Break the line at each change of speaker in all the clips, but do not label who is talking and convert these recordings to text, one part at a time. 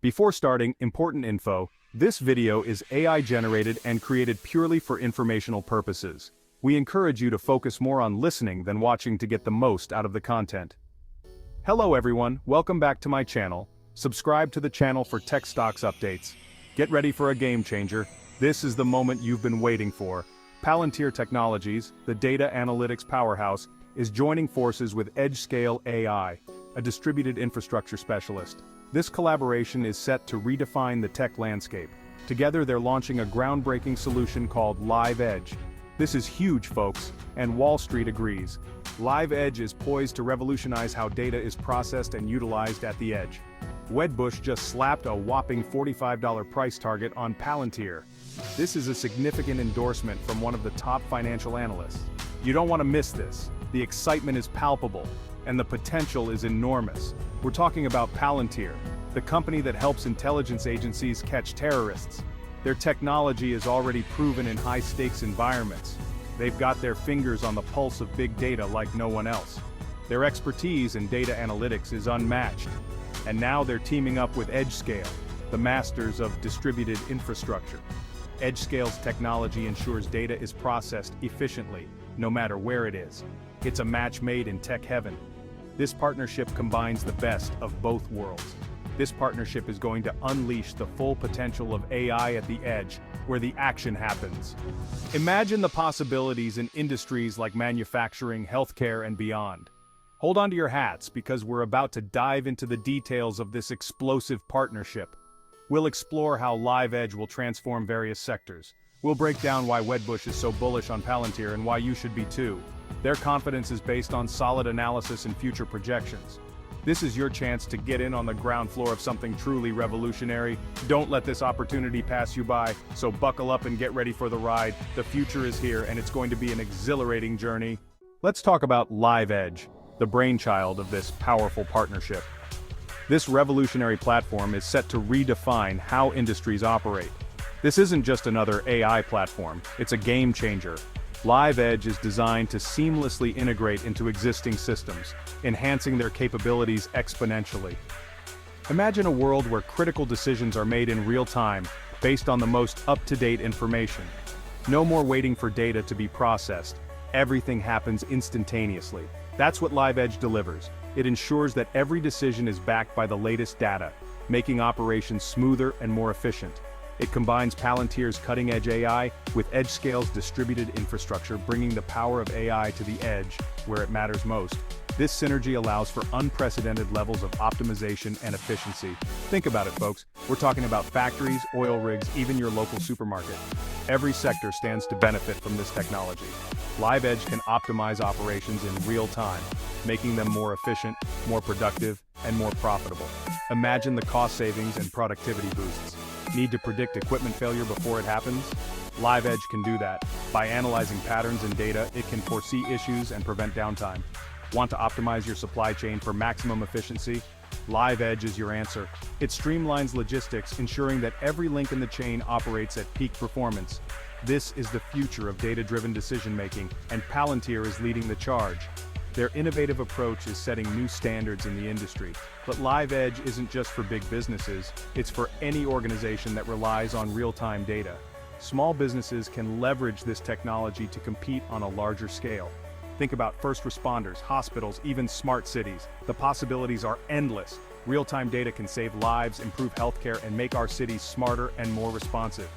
Before starting, important info. This video is AI generated and created purely for informational purposes. We encourage you to focus more on listening than watching to get the most out of the content. Hello everyone, welcome back to my channel. Subscribe to the channel for tech stocks updates. Get ready for a game changer. This is the moment you've been waiting for. Palantir Technologies, the data analytics powerhouse, is joining forces with Edgescale AI, a distributed infrastructure specialist. This collaboration is set to redefine the tech landscape. Together they're launching a groundbreaking solution called Live Edge. This is huge, folks, and Wall Street agrees. Live Edge is poised to revolutionize how data is processed and utilized at the edge. Wedbush just slapped a whopping $45 price target on Palantir. This is a significant endorsement from one of the top financial analysts. You don't want to miss this. The excitement is palpable, and the potential is enormous. We're talking about Palantir, the company that helps intelligence agencies catch terrorists. Their technology is already proven in high-stakes environments. They've got their fingers on the pulse of big data like no one else. Their expertise in data analytics is unmatched. And now they're teaming up with Edgescale, the masters of distributed infrastructure. Edgescale's technology ensures data is processed efficiently, no matter where it is. It's a match made in tech heaven. This partnership combines the best of both worlds. This partnership is going to unleash the full potential of AI at the edge, where the action happens. Imagine the possibilities in industries like manufacturing, healthcare, and beyond. Hold on to your hats, because we're about to dive into the details of this explosive partnership. We'll explore how Live Edge will transform various sectors. We'll break down why Wedbush is so bullish on Palantir and why you should be too. Their confidence is based on solid analysis and future projections. This is your chance to get in on the ground floor of something truly revolutionary. Don't let this opportunity pass you by, so buckle up and get ready for the ride. The future is here, and it's going to be an exhilarating journey. Let's talk about Live Edge, the brainchild of this powerful partnership. This revolutionary platform is set to redefine how industries operate. This isn't just another AI platform, it's a game changer. Live Edge is designed to seamlessly integrate into existing systems, enhancing their capabilities exponentially. Imagine a world where critical decisions are made in real time, based on the most up-to-date information. No more waiting for data to be processed. Everything happens instantaneously. That's what Live Edge delivers. It ensures that every decision is backed by the latest data, making operations smoother and more efficient. It combines Palantir's cutting-edge AI with Edgescale's distributed infrastructure, bringing the power of AI to the edge, where it matters most. This synergy allows for unprecedented levels of optimization and efficiency. Think about it, folks. We're talking about factories, oil rigs, even your local supermarket. Every sector stands to benefit from this technology. Live Edge can optimize operations in real time, making them more efficient, more productive, and more profitable. Imagine the cost savings and productivity boosts. Need to predict equipment failure before it happens? Live Edge can do that. By analyzing patterns and data, it can foresee issues and prevent downtime. Want to optimize your supply chain for maximum efficiency? Live Edge is your answer. It streamlines logistics, ensuring that every link in the chain operates at peak performance. This is the future of data-driven decision-making, and Palantir is leading the charge. Their innovative approach is setting new standards in the industry. But Live Edge isn't just for big businesses, it's for any organization that relies on real-time data. Small businesses can leverage this technology to compete on a larger scale. Think about first responders, hospitals, even smart cities. The possibilities are endless. Real-time data can save lives, improve healthcare, and make our cities smarter and more responsive.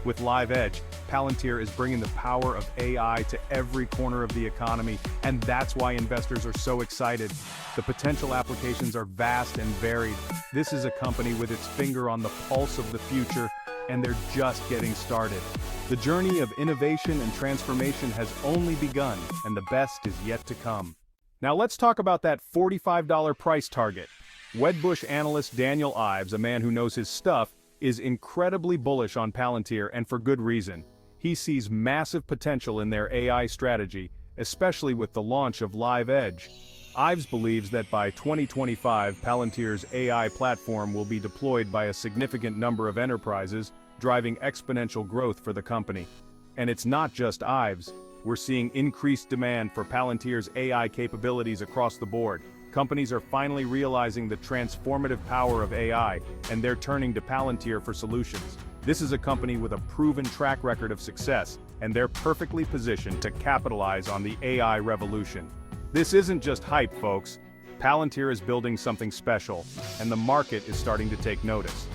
With Live Edge, Palantir is bringing the power of AI to every corner of the economy, and that's why investors are so excited. The potential applications are vast and varied. This is a company with its finger on the pulse of the future, and they're just getting started. The journey of innovation and transformation has only begun, and the best is yet to come. Now let's talk about that $45 price target. Wedbush analyst Daniel Ives, a man who knows his stuff, is incredibly bullish on Palantir, and for good reason. He sees massive potential in their AI strategy, especially with the launch of Live Edge. Ives believes that by 2025, Palantir's AI platform will be deployed by a significant number of enterprises, driving exponential growth for the company. And it's not just Ives. We're seeing increased demand for Palantir's AI capabilities across the board. Companies are finally realizing the transformative power of AI, and they're turning to Palantir for solutions. This is a company with a proven track record of success, and they're perfectly positioned to capitalize on the AI revolution. This isn't just hype, folks. Palantir is building something special, and the market is starting to take notice.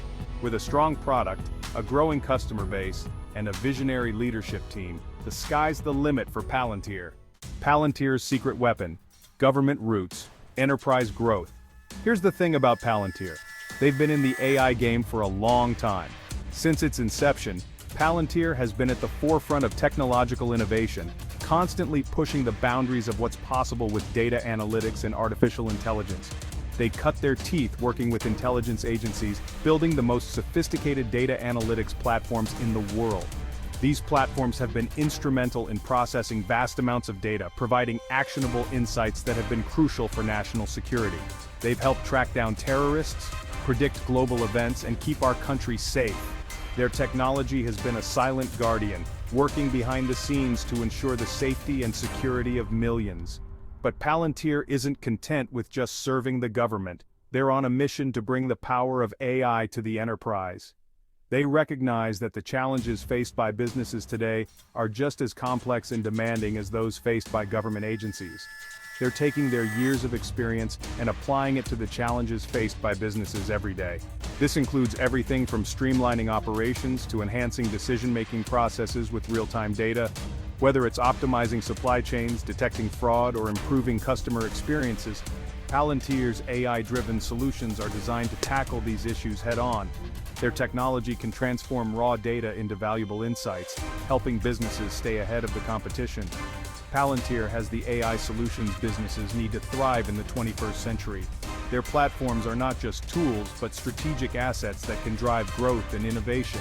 With a strong product, a growing customer base, and a visionary leadership team, the sky's the limit for Palantir. Palantir's secret weapon: government roots, enterprise growth. Here's the thing about Palantir. They've been in the AI game for a long time. Since its inception, Palantir has been at the forefront of technological innovation, constantly pushing the boundaries of what's possible with data analytics and artificial intelligence. They cut their teeth working with intelligence agencies, building the most sophisticated data analytics platforms in the world. These platforms have been instrumental in processing vast amounts of data, providing actionable insights that have been crucial for national security. They've helped track down terrorists, predict global events, and keep our country safe. Their technology has been a silent guardian, working behind the scenes to ensure the safety and security of millions. But Palantir isn't content with just serving the government. They're on a mission to bring the power of AI to the enterprise. They recognize that the challenges faced by businesses today are just as complex and demanding as those faced by government agencies. They're taking their years of experience and applying it to the challenges faced by businesses every day. This includes everything from streamlining operations to enhancing decision-making processes with real-time data. Whether it's optimizing supply chains, detecting fraud, or improving customer experiences, Palantir's AI-driven solutions are designed to tackle these issues head-on. Their technology can transform raw data into valuable insights, helping businesses stay ahead of the competition. Palantir has the AI solutions businesses need to thrive in the 21st century. Their platforms are not just tools, but strategic assets that can drive growth and innovation.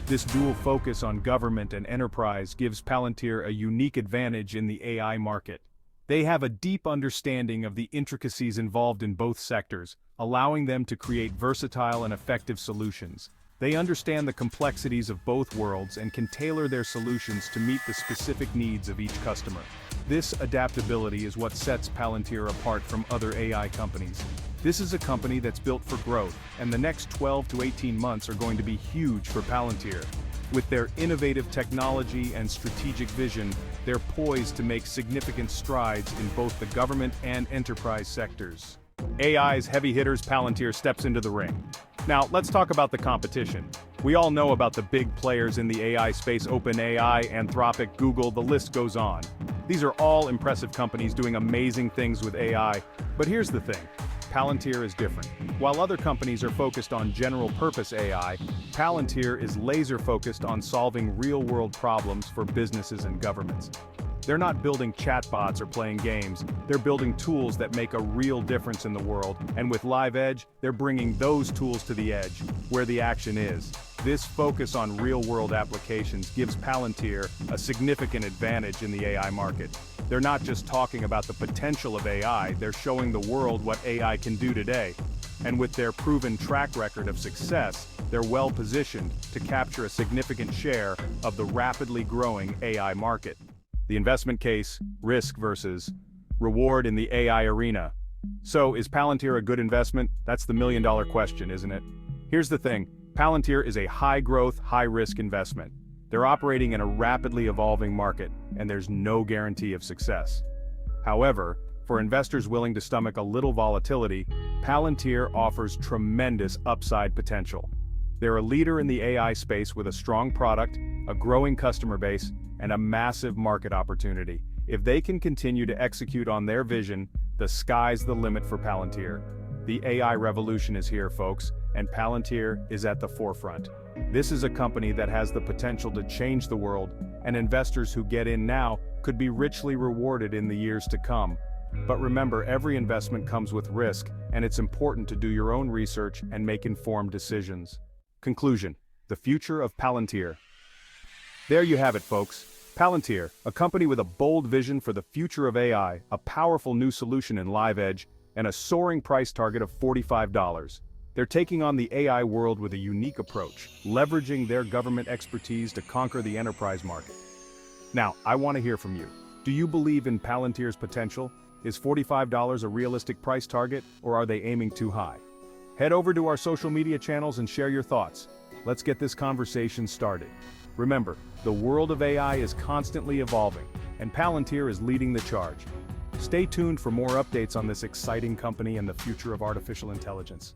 This dual focus on government and enterprise gives Palantir a unique advantage in the AI market. They have a deep understanding of the intricacies involved in both sectors, allowing them to create versatile and effective solutions. They understand the complexities of both worlds and can tailor their solutions to meet the specific needs of each customer. This adaptability is what sets Palantir apart from other AI companies. This is a company that's built for growth, and the next 12 to 18 months are going to be huge for Palantir. With their innovative technology and strategic vision, they're poised to make significant strides in both the government and enterprise sectors. AI's heavy hitters, Palantir steps into the ring. Now, let's talk about the competition. We all know about the big players in the AI space: OpenAI, Anthropic, Google, the list goes on. These are all impressive companies doing amazing things with AI, but here's the thing. Palantir is different. While other companies are focused on general-purpose AI, Palantir is laser-focused on solving real-world problems for businesses and governments. They're not building chatbots or playing games, they're building tools that make a real difference in the world, and with Live Edge, they're bringing those tools to the edge, where the action is. This focus on real-world applications gives Palantir a significant advantage in the AI market. They're not just talking about the potential of AI, they're showing the world what AI can do today. And with their proven track record of success, they're well positioned to capture a significant share of the rapidly growing AI market. The investment case: risk versus reward in the AI arena. So, is Palantir a good investment? That's the million-dollar question, isn't it? Here's the thing. Palantir is a high-growth, high-risk investment. They're operating in a rapidly evolving market, and there's no guarantee of success. However, for investors willing to stomach a little volatility, Palantir offers tremendous upside potential. They're a leader in the AI space with a strong product, a growing customer base, and a massive market opportunity. If they can continue to execute on their vision, the sky's the limit for Palantir. The AI revolution is here, folks, and Palantir is at the forefront. This is a company that has the potential to change the world, and investors who get in now could be richly rewarded in the years to come. But remember, every investment comes with risk, and it's important to do your own research and make informed decisions. Conclusion: the future of Palantir. There you have it, folks. Palantir, a company with a bold vision for the future of AI, a powerful new solution in Live Edge, and a soaring price target of $45. They're taking on the AI world with a unique approach, leveraging their government expertise to conquer the enterprise market. Now, I want to hear from you. Do you believe in Palantir's potential? Is $45 a realistic price target, or are they aiming too high? Head over to our social media channels and share your thoughts. Let's get this conversation started. Remember, the world of AI is constantly evolving, and Palantir is leading the charge. Stay tuned for more updates on this exciting company and the future of artificial intelligence.